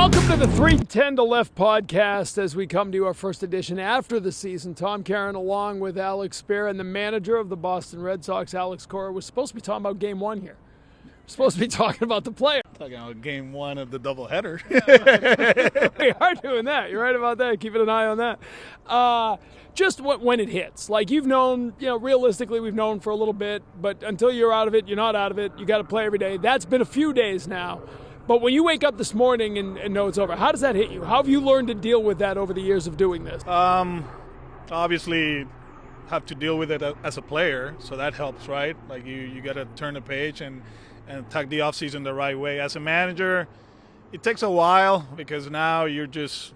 Welcome to the 310 to Left podcast as we come to our first edition after the season. Tom Caron along with Alex Speier and the manager of the Boston Red Sox, Alex Cora. We're supposed to be talking about game one here. We're supposed to be talking about the player. Talking about game one of the doubleheader. We are doing that. You're right about that. Keeping an eye on that. Just when it hits. Like you've known, realistically we've known for a little bit, but until you're out of it, you're not out of it. You got to play every day. That's been a few days now. But when you wake up this morning and know it's over, how does that hit you? How have you learned to deal with that over the years of doing this? Obviously, have to deal with it as a player, so that helps, right? Like you got to turn the page and attack the offseason the right way. As a manager, it takes a while because now you're just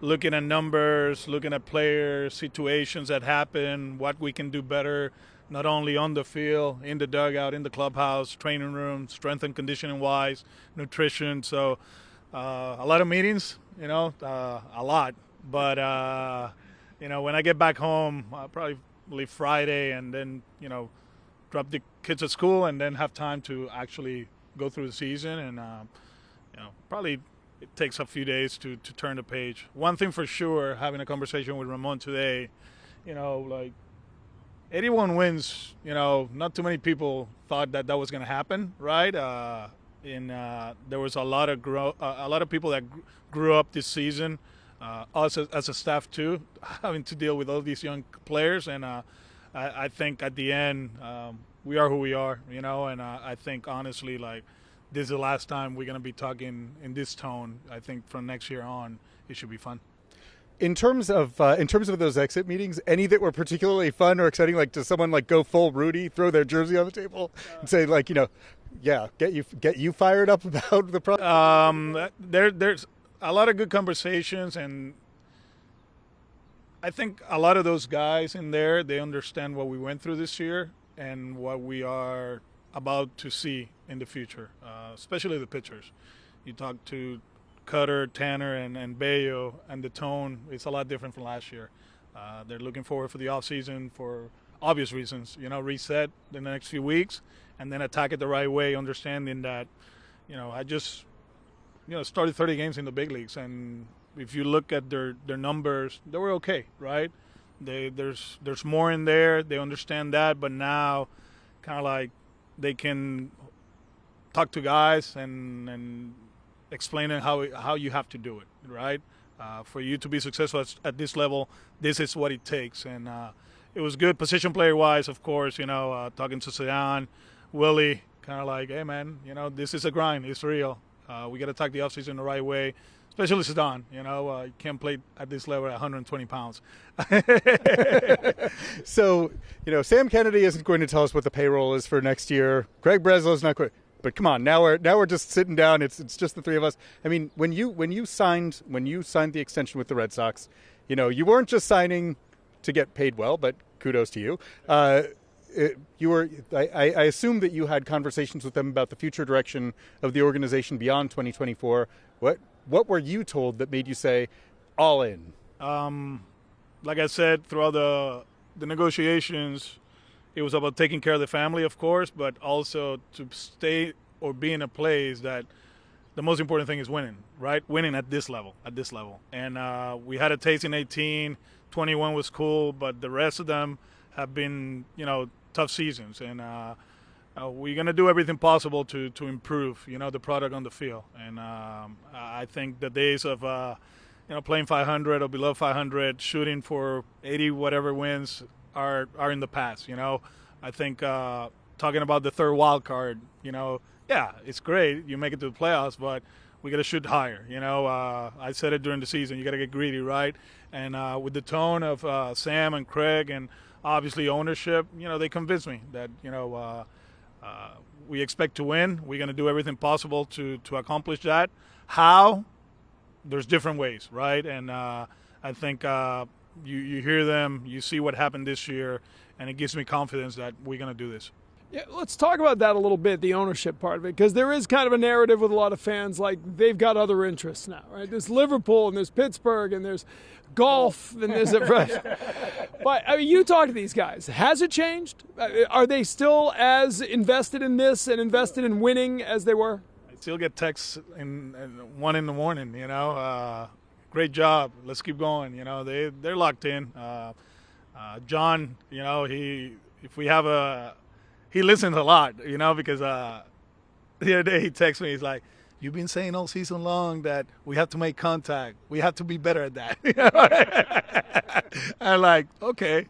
looking at numbers, looking at players, situations that happen, what we can do better, not only on the field, in the dugout, in the clubhouse, training room, strength and conditioning-wise, nutrition. So a lot of meetings, a lot. But, when I get back home, I'll probably leave Friday and then, drop the kids at school and then have time to actually go through the season. And, probably it takes a few days to turn the page. One thing for sure, having a conversation with Ramon today, 81 wins, not too many people thought that was going to happen, right? There was a lot of people that grew up this season, us as a staff too, having to deal with all these young players. And I think at the end, we are who we are, and I think honestly, this is the last time we're going to be talking in this tone. I think from next year on, it should be fun. In terms of those exit meetings, any that were particularly fun or exciting, does someone go full Rudy, throw their jersey on the table, and say get you fired up about the problem? There's a lot of good conversations, and I think a lot of those guys in there, they understand what we went through this year and what we are about to see in the future, especially the pitchers. You talk to Cutter, Tanner, and Bayo, and the tone is a lot different from last year. They're looking forward for the offseason for obvious reasons, reset in the next few weeks and then attack it the right way, understanding that, I just, started 30 games in the big leagues, and if you look at their numbers, they were okay, right? There's more in there. They understand that, but now kind of they can talk to guys and explaining how you have to do it, right? For you to be successful at this level, this is what it takes. And it was good position player-wise, of course, talking to Sedan, Willie, kind of hey, man, this is a grind. It's real. We got to attack the offseason the right way, especially Sedan. You can't play at this level at 120 pounds. So, Sam Kennedy isn't going to tell us what the payroll is for next year. Greg Breslow's not going. But come on, now we're just sitting down. It's just the three of us. I mean, when you signed the extension with the Red Sox, you weren't just signing to get paid well, but kudos to you. You were. I assume that you had conversations with them about the future direction of the organization beyond 2024. What were you told that made you say, all in? Like I said, throughout the negotiations, it was about taking care of the family, of course, but also to stay or be in a place that the most important thing is winning, right? Winning at this level. And we had a taste in 18, 21 was cool, but the rest of them have been, tough seasons. And we're going to do everything possible to improve, the product on the field. And I think the days of, playing 500 or below 500, shooting for 80 whatever wins are in the past. I think talking about the third wild card, it's great. You make it to the playoffs, but we got to shoot higher. I said it during the season. You got to get greedy, right? And with the tone of Sam and Craig and obviously ownership, they convinced me that, we expect to win. We're going to do everything possible to accomplish that. How? There's different ways, right? And I think you hear them, you see what happened this year, and it gives me confidence that we're going to do this. Yeah, let's talk about that a little bit, the ownership part of it, because there is kind of a narrative with a lot of fans they've got other interests now, right? There's Liverpool and there's Pittsburgh and there's golf and there's but you talk to these guys. Has it changed? Are they still as invested in this and invested in winning as they were? I still get texts in 1 in the morning. Great job. Let's keep going. They're locked in. John, he listens a lot. Because the other day he texted me. He's like, "You've been saying all season long that we have to make contact. We have to be better at that." I'm like, okay.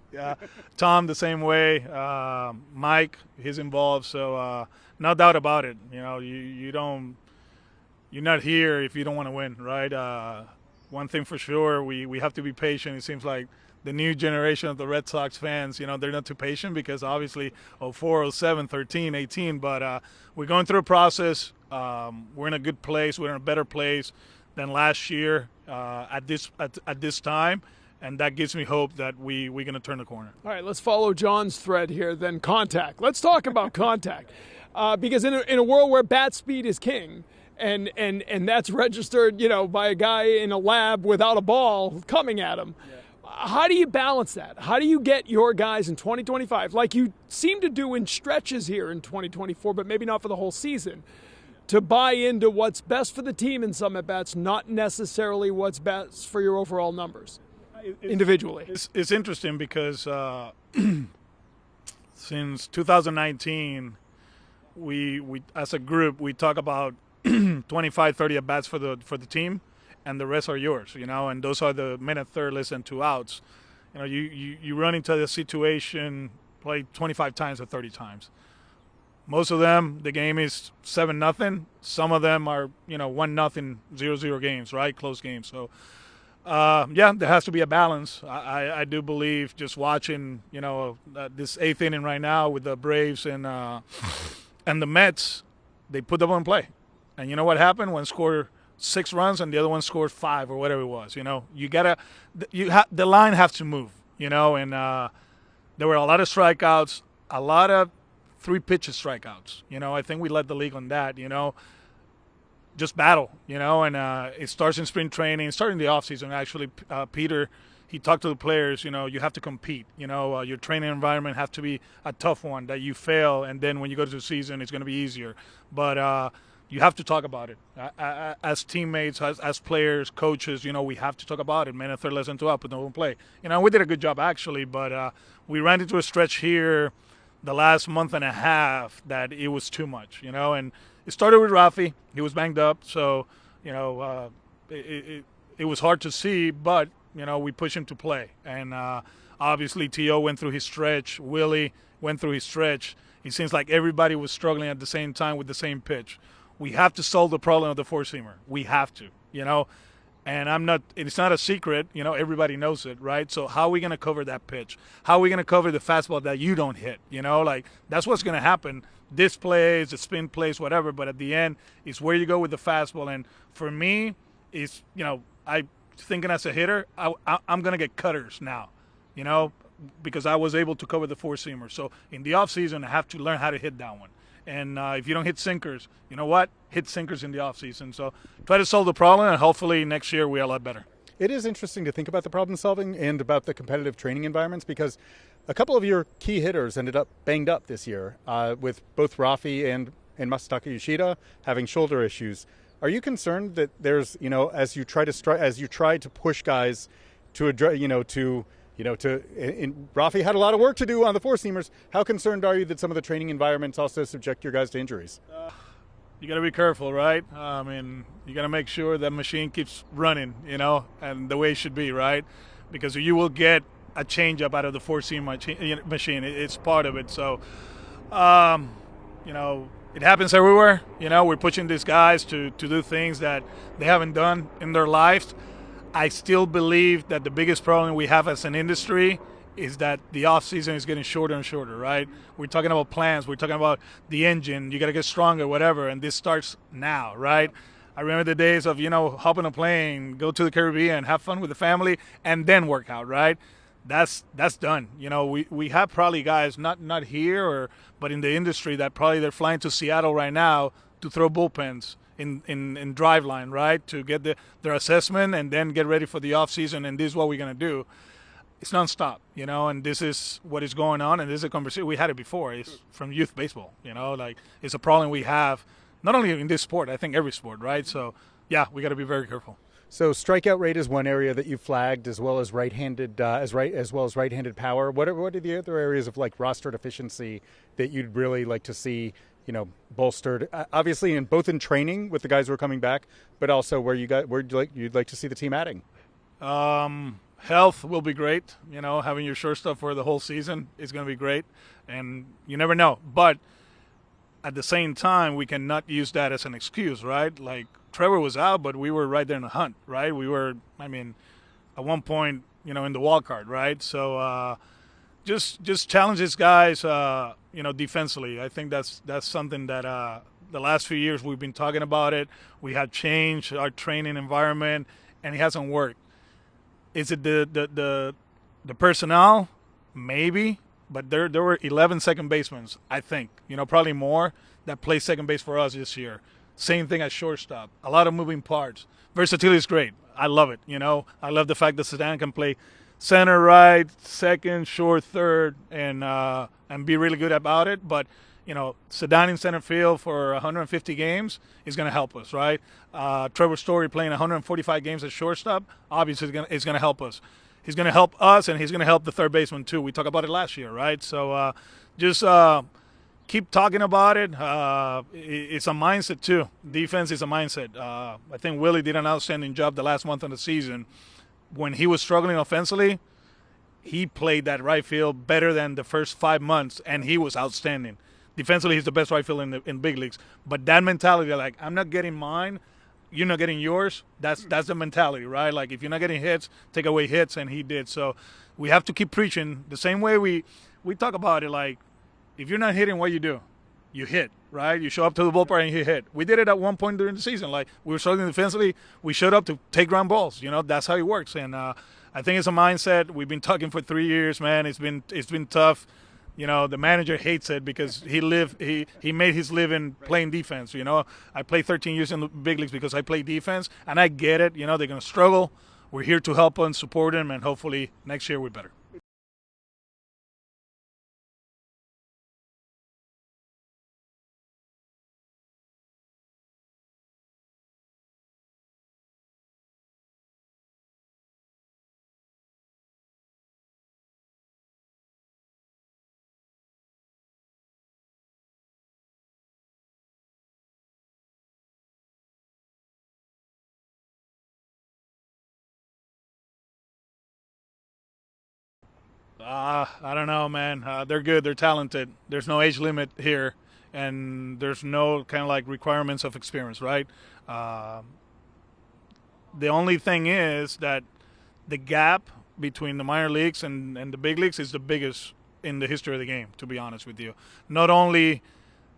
Tom, the same way. Mike, he's involved. So no doubt about it. You're not here if you don't want to win, right? One thing for sure, we have to be patient. It seems like the new generation of the Red Sox fans, they're not too patient because obviously 04, 07, 13, 18. But we're going through a process. We're in a good place. We're in a better place than last year at this time, and that gives me hope that we're going to turn the corner. All right, let's follow John's thread here. Then contact. Let's talk about contact, because in a world where bat speed is king, and that's registered, by a guy in a lab without a ball coming at him. Yeah. How do you balance that? How do you get your guys in 2025, like you seem to do in stretches here in 2024, but maybe not for the whole season, to buy into what's best for the team in some at-bats, not necessarily what's best for your overall numbers individually? It's interesting because since 2019, we as a group, we talk about 25, 30 at-bats for the team, and the rest are yours, and those are the men at third, less than 2 outs. You run into the situation, play 25 times or 30 times. Most of them, the game is 7-0. Some of them are, 1-0, 0-0 games, right? Close games. So, there has to be a balance. I do believe just watching, this 8th inning right now with the Braves and the Mets, they put them on play. And you know what happened? One scored 6 runs and the other one scored 5 or whatever it was. The line has to move, and there were a lot of strikeouts, a lot of 3 pitches strikeouts. I think we led the league on that, just battle, and it starts in spring training, starting the offseason. Actually, Peter, he talked to the players, you have to compete. Your training environment has to be a tough one that you fail, and then when you go to the season, it's going to be easier. But you have to talk about it. As teammates, as players, coaches, we have to talk about it. Men at third, less than 2 out, but no one play. We did a good job, actually, but we ran into a stretch here the last month and a half that it was too much, and it started with Rafi. He was banged up, so, it was hard to see, but, we pushed him to play. And obviously T.O. went through his stretch. Willie went through his stretch. It seems like everybody was struggling at the same time with the same pitch. We have to solve the problem of the four-seamer. We have to, and it's not a secret, everybody knows it, right? So how are we going to cover that pitch? How are we going to cover the fastball that you don't hit? That's what's going to happen. This plays, the spin plays, whatever, but at the end, it's where you go with the fastball. And for me, it's, I thinking as a hitter, I'm going to get cutters now, because I was able to cover the four-seamer. So in the offseason, I have to learn how to hit that one. And if you don't hit sinkers, you know what? Hit sinkers in the offseason. So try to solve the problem, and hopefully next year we are a lot better. It is interesting to think about the problem solving and about the competitive training environments, because a couple of your key hitters ended up banged up this year, with both Rafi and Masataka Yoshida having shoulder issues. Are you concerned that there's, as you try to push guys to address, Rafi had a lot of work to do on the four-seamers. How concerned are you that some of the training environments also subject your guys to injuries? You got to be careful, right? You got to make sure that machine keeps running, and the way it should be, right? Because you will get a change-up out of the four-seam machine. It's part of it. So, it happens everywhere. We're pushing these guys to do things that they haven't done in their lives. I still believe that the biggest problem we have as an industry is that the off season is getting shorter and shorter, right? We're talking about plans. We're talking about the engine. You got to get stronger, whatever. And this starts now, right? I remember the days of, hop on a plane, go to the Caribbean, have fun with the family, and then work out, right? That's done. We have probably guys, not here, but in the industry that probably they're flying to Seattle right now to throw bullpens in drive line, right, to get their assessment and then get ready for the off season. And this is what we're going to do. It's nonstop, and this is what is going on. And this is a conversation. We had it before. It's from youth baseball, it's a problem we have not only in this sport, I think every sport, right? So, yeah, we got to be very careful. So strikeout rate is one area that you flagged, as well as right-handed right-handed power. What are the other areas of like rostered efficiency that you'd really like to see, bolstered? Obviously, in both in training with the guys who are coming back, but also where you'd like to see the team adding. Health will be great. Having your shortstop for the whole season is going to be great, and you never know. But at the same time, we cannot use that as an excuse, right? Like Trevor was out, but we were right there in the hunt, right? We were, at one point, in the wild card, right? So just challenge these guys, defensively. I think that's something that the last few years we've been talking about it. We had changed our training environment, and it hasn't worked. Is it the personnel? Maybe, but there were 11 second basemen, I think, probably more, that play second base for us this year. Same thing at shortstop. A lot of moving parts. Versatility is great. I love it. I love the fact that Sedan can play center, right, second, short, third, and be really good about it. But Sedan in center field for 150 games is going to help us, right? Trevor Story playing 145 games at shortstop obviously is going to help us. He's going to help us, and he's going to help the third baseman too. We talked about it last year, right? So just keep talking about it. It's a mindset too. Defense is a mindset. I think Willie did an outstanding job the last month of the season. When he was struggling offensively, he played that right field better than the first 5 months, and he was outstanding. Defensively, he's the best right fielder in big leagues. But that mentality, like, I'm not getting mine, you're not getting yours, that's the mentality, right? Like, if you're not getting hits, take away hits, and he did. So we have to keep preaching. The same way we talk about it, like, if you're not hitting, what you do? You hit, right? You show up to the ballpark and you hit. We did it at one point during the season. Like, we were struggling defensively. We showed up to take ground balls. That's how it works. And I think it's a mindset. We've been talking for 3 years, man. It's been tough. The manager hates it because he made his living playing defense. I played 13 years in the big leagues because I play defense, and I get it. They're going to struggle. We're here to help them, support them, and hopefully next year we're better. I don't know, man. They're good. They're talented. There's no age limit here, and there's no kind of like requirements of experience, right? The only thing is that the gap between the minor leagues and the big leagues is the biggest in the history of the game, to be honest with you. Not only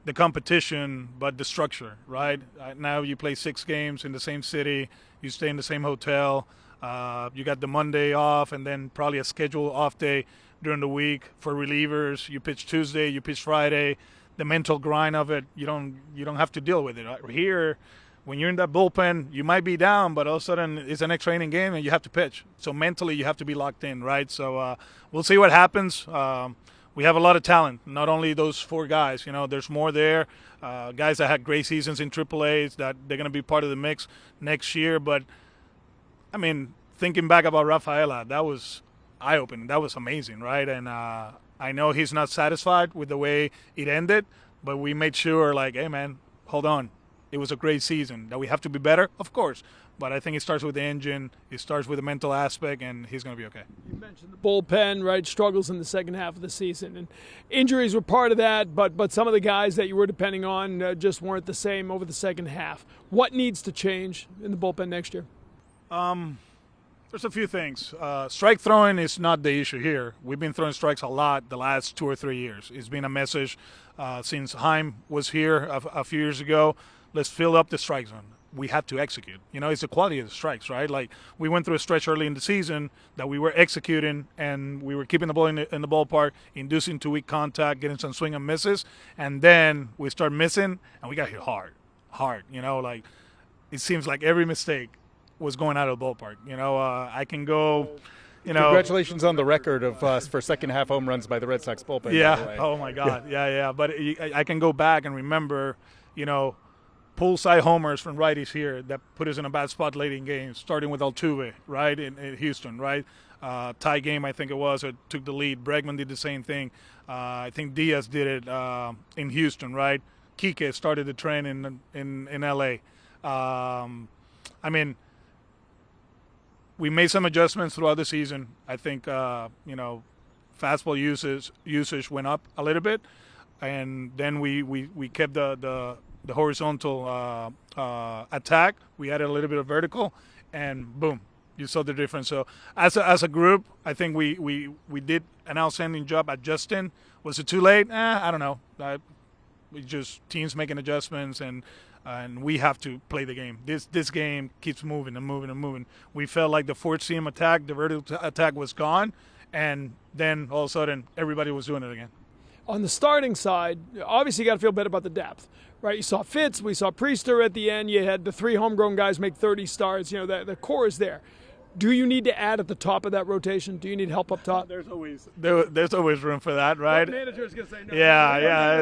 the competition, but the structure, right? Now you play 6 games in the same city. You stay in the same hotel. You got the Monday off, and then probably a scheduled off day during the week for relievers. You pitch Tuesday, you pitch Friday. The mental grind of it, you don't have to deal with it. Right? Here, when you're in that bullpen, you might be down, but all of a sudden it's an extra inning game and you have to pitch. So mentally, you have to be locked in, right? So we'll see what happens. We have a lot of talent. Not only those 4 guys, there's more there. Guys that had great seasons in AAAs that they're going to be part of the mix next year, but thinking back about Rafaela, that was eye-opening. That was amazing, right? And I know he's not satisfied with the way it ended, but we made sure, like, hey, man, hold on. It was a great season. That we have to be better, of course. But I think it starts with the engine. It starts with the mental aspect, and he's going to be okay. You mentioned the bullpen, right? Struggles in the second half of the season. And injuries were part of that, but some of the guys that you were depending on just weren't the same over the second half. What needs to change in the bullpen next year? There's a few things. Strike throwing is not the issue here. We've been throwing strikes a lot the last 2 or 3 years. It's been a message since Heim was here a few years ago. Let's fill up the strike zone. We have to execute. It's the quality of the strikes, right? Like, we went through a stretch early in the season that we were executing, and we were keeping the ball in the ballpark, inducing 2-weak contact, getting some swing and misses, and then we start missing, and we got hit hard. Like, it seems like every mistake was going out of the ballpark. I can go, Congratulations on the record of for second half home runs by the Red Sox bullpen. Yeah. Oh my God. Yeah. But I can go back and remember, pull side homers from righties here that put us in a bad spot late in games, starting with Altuve, right, in Houston, right? Tie game, I think it was, or took the lead. Bregman did the same thing. I think Diaz did it in Houston, right? Kike started the trend in L.A. I mean, we made some adjustments throughout the season. I think, fastball usage went up a little bit, and then we kept the horizontal attack. We added a little bit of vertical, and boom, you saw the difference. So as a group, I think we did an outstanding job adjusting. Was it too late? I don't know. We just teams making adjustments, and we have to play the game. This game keeps moving and moving and moving. We felt like the fourth seam attack, the vertical attack was gone, and then all of a sudden everybody was doing it again. On the starting side, obviously you got to feel better about the depth, right? You saw Fitz, we saw Priester at the end. You had the 3 homegrown guys make 30 starts. The core is there. Do you need to add at the top of that rotation? Do you need help up top? There's always room for that, right? The manager's gonna say no. Yeah.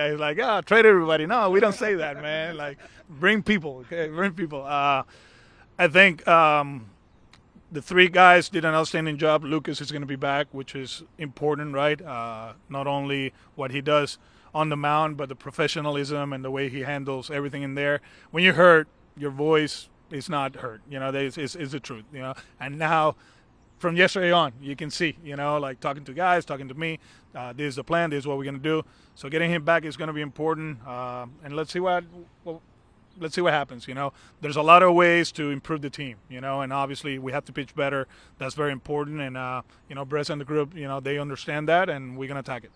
He's like, trade everybody. No, we don't say that, man. Like, bring people, okay? Bring people. I think the 3 guys did an outstanding job. Lucas is going to be back, which is important, right? Not only what he does on the mound, but the professionalism and the way he handles everything in there. When you're hurt, your voice is not hurt. It's the truth. And now, from yesterday on, you can see. Like talking to guys, talking to me. This is the plan. This is what we're going to do. So getting him back is going to be important. And let's see what happens. There's a lot of ways to improve the team. And obviously we have to pitch better. That's very important. And Bres and the group, they understand that, and we're going to attack it.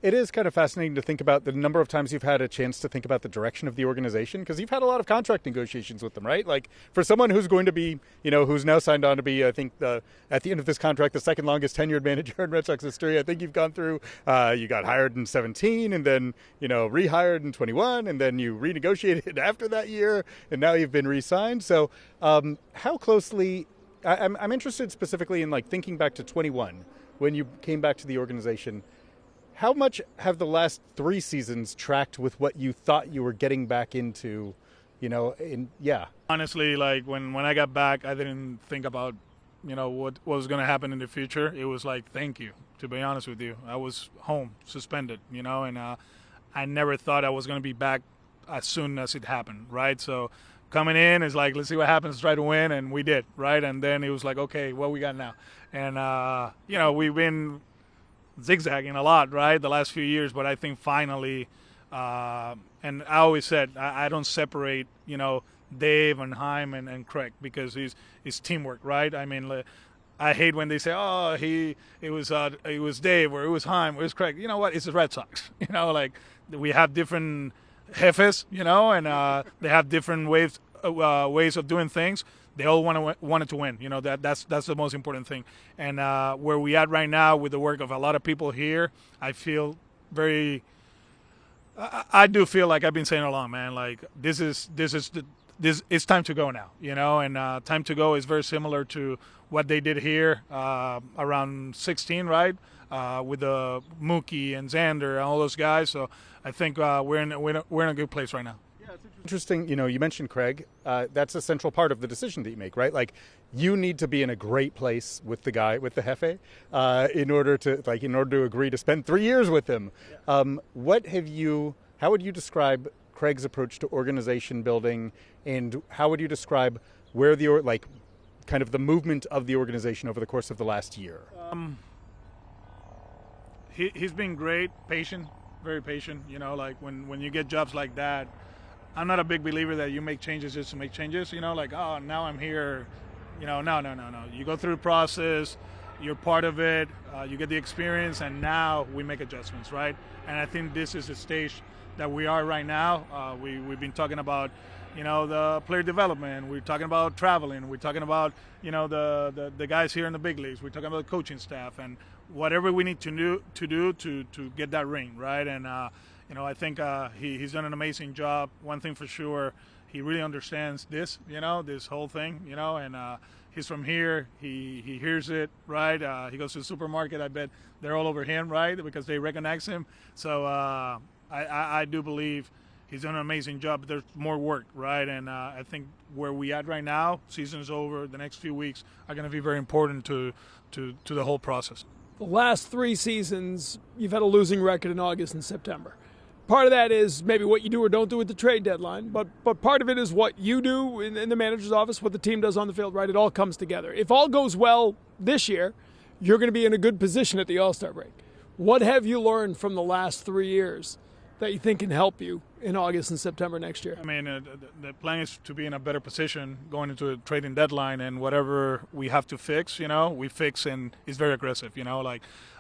It is kind of fascinating to think about the number of times you've had a chance to think about the direction of the organization, because you've had a lot of contract negotiations with them, right? Like, for someone who's going to be, who's now signed on to be, I think, at the end of this contract, the second longest tenured manager in Red Sox history. I think you've gone through, you got hired in 17 and then, rehired in 21, and then you renegotiated after that year, and now you've been re-signed. So how closely, I'm interested specifically in, like, thinking back to 21, when you came back to the organization. How much have the last 3 seasons tracked with what you thought you were getting back into, Honestly, like when I got back, I didn't think about, what was going to happen in the future. It was like, thank you, to be honest with you. I was home, suspended, and I never thought I was going to be back as soon as it happened, right? So coming in is like, let's see what happens, try to win, and we did, right? And then it was like, okay, what we got now? And, we've been zigzagging a lot, right, the last few years, but I think finally, and I always said I don't separate, Dave and Chaim and Craig, because it's teamwork, right? I mean, I hate when they say, oh, it was Dave, or it was Chaim, or it was Craig. You know what? It's the Red Sox. Like, we have different jefes, and they have different ways of doing things. They all wanted to win. That's the most important thing. And where we at right now with the work of a lot of people here, I feel I do feel like I've been saying along, man. Like it's time to go now. And time to go is very similar to what they did here around 16, right? With the Mookie and Xander and all those guys. So I think we're in a good place right now. Interesting, you mentioned Craig. That's a central part of the decision that you make, right? Like, you need to be in a great place with the guy, with the jefe, in order to agree to spend 3 years with him. Yeah. How would you describe Craig's approach to organization building, and how would you describe where kind of the movement of the organization over the course of the last year? He's been great, patient, very patient. Like when you get jobs like that, I'm not a big believer that you make changes just to make changes, like, oh, now I'm here. No. You go through the process, you're part of it, you get the experience, and now we make adjustments, right? And I think this is the stage that we are right now. We've been talking about, the player development. We're talking about traveling. We're talking about, the guys here in the big leagues. We're talking about the coaching staff and whatever we need to do to get that ring, right? And I think he's done an amazing job. One thing for sure, he really understands this whole thing, and he's from here. He hears it, right? He goes to the supermarket. I bet they're all over him, right, because they recognize him. So I do believe He's done an amazing job, but there's more work, right? And I think where we at right now, season is over. The next few weeks are going to be very important to the whole process. The last 3 seasons, you've had a losing record in August and September. Part of that is maybe what you do or don't do at the trade deadline, but part of it is what you do in the manager's office, what the team does on the field, right? It all comes together. If all goes well this year, you're going to be in a good position at the All-Star break. What have you learned from the last 3 years that you think can help you in August and September next year? I mean, the plan is to be in a better position going into a trading deadline, and whatever we have to fix, we fix, and it's very aggressive,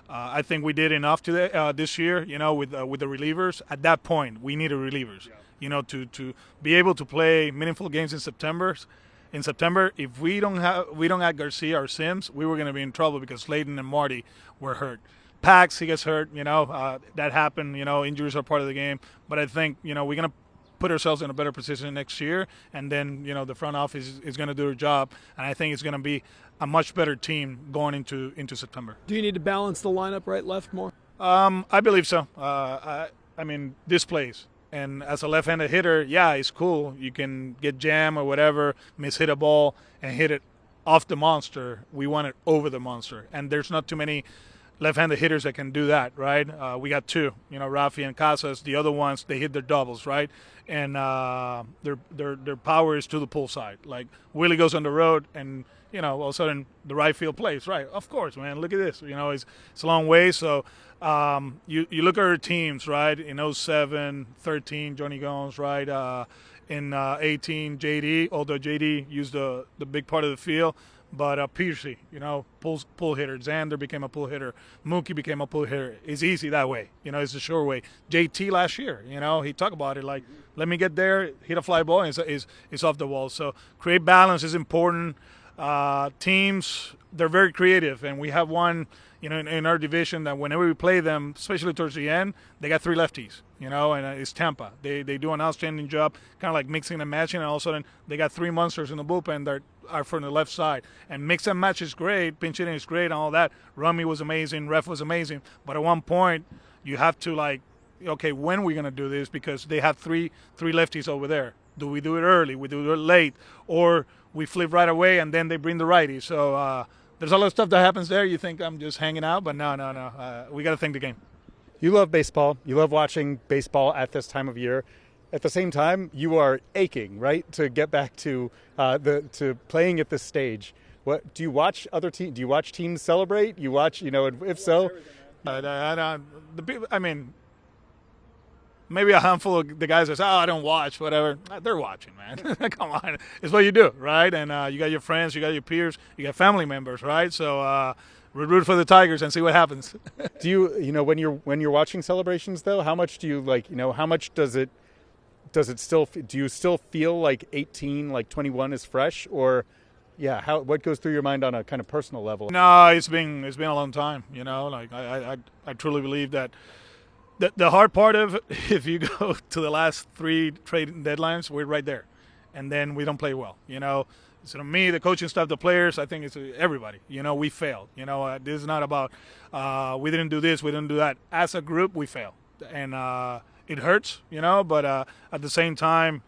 I think we did enough today this year, with the relievers. At that point, we needed relievers, to be able to play meaningful games in September. If we don't have Garcia or Sims, we were going to be in trouble because Slayton and Marty were hurt. Pax, he gets hurt, that happened, injuries are part of the game. But I think, we're going to put ourselves in a better position next year, and then, the front office is going to do their job. And I think it's going to be a much better team going into September. Do you need to balance the lineup right, left more? I believe so. I mean, this plays. And as a left-handed hitter, yeah, it's cool. You can get jam or whatever, mishit a ball and hit it off the monster. We want it over the monster. And there's not too many left-handed hitters that can do that, right? We got 2, Rafi and Casas. The other ones, they hit their doubles, right? And their power is to the pull side. Like Willie goes on the road, and all of a sudden the right field plays, right? Of course, man. Look at this. It's a long way. So you look at our teams, right? In 07, 13, Johnny Gomes, right? In 18, JD. Although JD used the big part of the field. But Piercy, pull hitter. Xander became a pull hitter. Mookie became a pull hitter. It's easy that way. It's the sure way. JT last year, he talked about it like, let me get there, hit a fly ball, and it's off the wall. So create balance is important. Teams, they're very creative, and we have one, in our division that whenever we play them, especially towards the end, they got 3 lefties, and it's Tampa. They do an outstanding job, kind of like mixing and matching, and all of a sudden they got 3 monsters in the bullpen that are from the left side. And mix and match is great, pinch hitting is great, and all that. Rummy was amazing, Ref was amazing, but at one point you have to okay, when are we going to do this? Because they have three lefties over there. Do we do it early? We do it late? Or we flip right away and then they bring the righty? So there's a lot of stuff that happens there. You think I'm just hanging out, but no. We got to think the game. You love baseball. You love watching baseball at this time of year. At the same time, you are aching, right, to get back to to playing at this stage. What do you watch other teams? Do you watch teams celebrate? You watch, if so, I mean, maybe a handful of the guys that say, I don't watch, whatever. They're watching, man. Come on. It's what you do, right? And you got your friends, you got your peers, you got family members, right? So root for the Tigers and see what happens. Do you, when you're watching celebrations, though, how much do you how much does it still, do you still feel like 18, like 21 is fresh, or what goes through your mind on a kind of personal level? No, it's been a long time, I truly believe that the hard part of, if you go to the last 3 trade deadlines, we're right there, and then we don't play well, So me, the coaching staff, the players, I think it's everybody, we failed, this is not about we didn't do this, we didn't do that. As a group, we failed, and it hurts, but at the same time,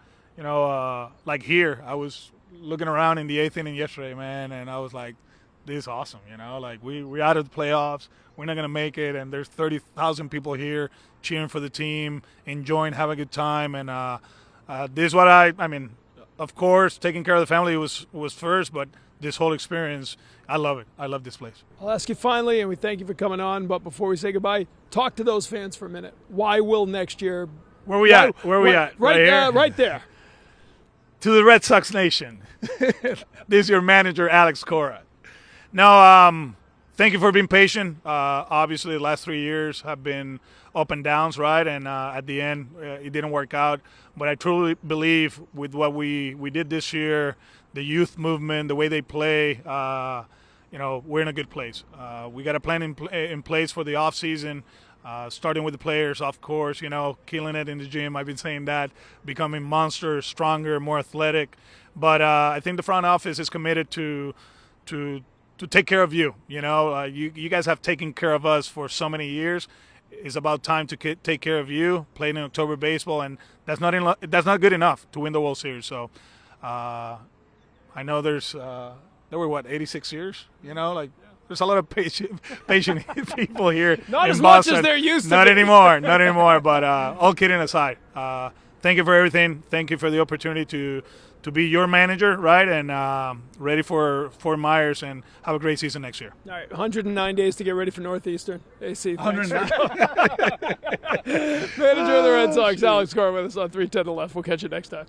like here, I was looking around in the 8th inning yesterday, man, and I was like, this is awesome, we're out of the playoffs, we're not going to make it, and there's 30,000 people here cheering for the team, enjoying, having a good time, and this is what I mean, of course, taking care of the family was first, but this whole experience, I love it. I love this place. I'll ask you finally, and we thank you for coming on, but before we say goodbye, talk to those fans for a minute. Why will next year? Where we at? Right here? Right there. To the Red Sox Nation. This is your manager, Alex Cora. No, thank you for being patient. Obviously, the last 3 years have been up and downs, right? And at the end, it didn't work out. But I truly believe with what we did this year, the youth movement, the way they play, we're in a good place. We got a plan in place for the offseason, starting with the players, of course, killing it in the gym. I've been saying that, becoming monsters, stronger, more athletic. But I think the front office is committed to take care of you. You guys have taken care of us for so many years. It's about time to take care of you, playing in October baseball, and that's not good enough to win the World Series. So I know there were 86 years. There's a lot of patient people here. Not in as Boston. much as there used to Not be. anymore. Not anymore. But all kidding aside, thank you for everything. Thank you for the opportunity to be your manager, right? And ready for Fort Myers, and have a great season next year. All right, 109 days to get ready for Northeastern. AC. 109. Manager of the Red Sox, Alex Cora with us on 310 to left. We'll catch you next time.